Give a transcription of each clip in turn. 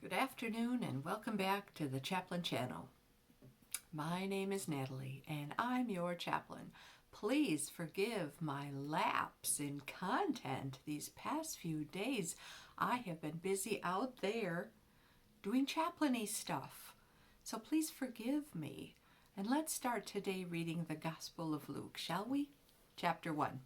Good afternoon and welcome back to the Chaplain Channel. My name is Natalie and I'm your chaplain. Please forgive my lapse in content these past few days. I have been busy out there doing chaplainy stuff. So please forgive me. And let's start today reading the Gospel of Luke, shall we? Chapter 1.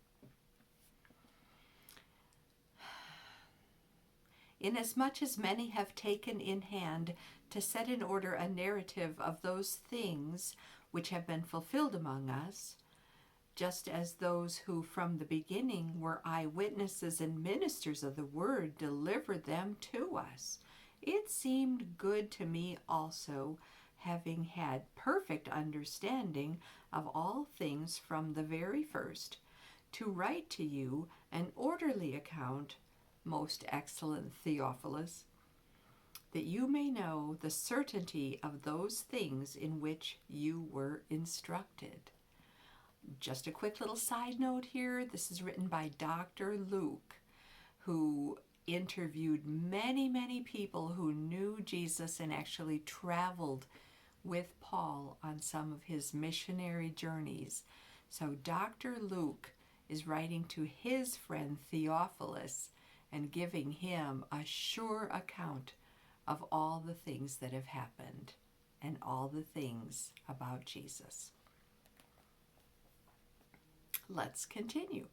Inasmuch as many have taken in hand to set in order a narrative of those things which have been fulfilled among us, just as those who from the beginning were eyewitnesses and ministers of the word delivered them to us, it seemed good to me also, having had perfect understanding of all things from the very first, to write to you an orderly account, most excellent Theophilus, that you may know the certainty of those things in which you were instructed. Just a quick little side note here. This is written by Dr. Luke, who interviewed many people who knew Jesus and actually traveled with Paul on some of his missionary journeys. So Dr. Luke is writing to his friend Theophilus and giving him a sure account of all the things that have happened and all the things about Jesus. Let's continue.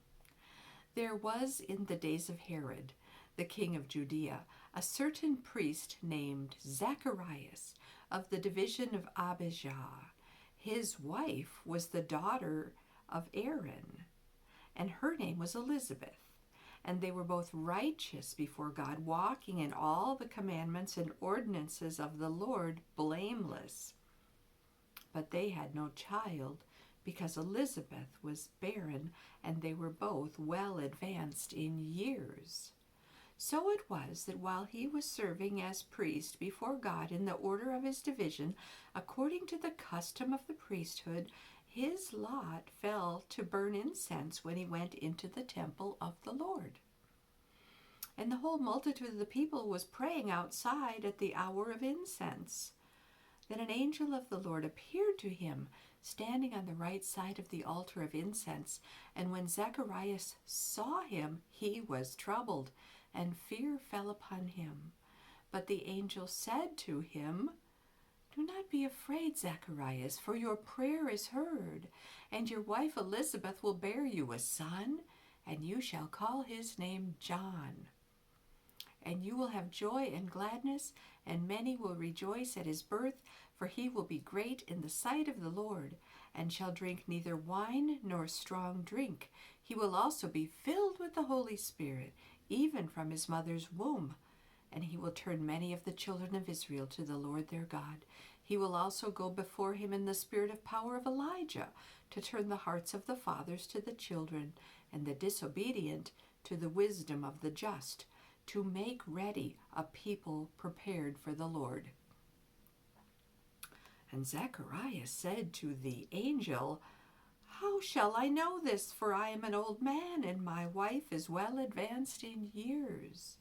There was in the days of Herod, the king of Judea, a certain priest named Zacharias of the division of Abijah. His wife was the daughter of Aaron, and her name was Elizabeth. And they were both righteous before God, walking in all the commandments and ordinances of the Lord, blameless. But they had no child, because Elizabeth was barren, and they were both well advanced in years. So it was that while he was serving as priest before God in the order of his division, according to the custom of the priesthood, his lot fell to burn incense when he went into the temple of the Lord. And the whole multitude of the people was praying outside at the hour of incense. Then an angel of the Lord appeared to him, standing on the right side of the altar of incense. And when Zacharias saw him, he was troubled, and fear fell upon him. But the angel said to him, "Do not be afraid, Zacharias, for your prayer is heard, and your wife Elizabeth will bear you a son, and you shall call his name John. And you will have joy and gladness, and many will rejoice at his birth, for he will be great in the sight of the Lord, and shall drink neither wine nor strong drink. He will also be filled with the Holy Spirit, even from his mother's womb. And he will turn many of the children of Israel to the Lord their God. He will also go before him in the spirit of power of Elijah, to turn the hearts of the fathers to the children, and the disobedient to the wisdom of the just, to make ready a people prepared for the Lord." And Zacharias said to the angel, "How shall I know this? For I am an old man, and my wife is well advanced in years."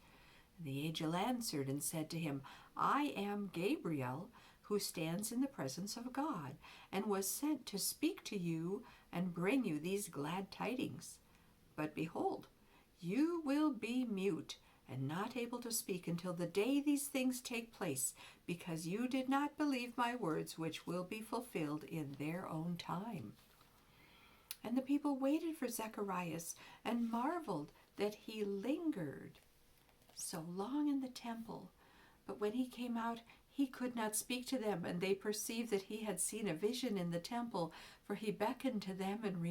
The angel answered and said to him, "I am Gabriel, who stands in the presence of God, and was sent to speak to you and bring you these glad tidings. But behold, you will be mute and not able to speak until the day these things take place, because you did not believe my words, which will be fulfilled in their own time." And the people waited for Zacharias and marveled that he lingered so long in the temple. But when he came out, he could not speak to them, and they perceived that he had seen a vision in the temple, for he beckoned to them and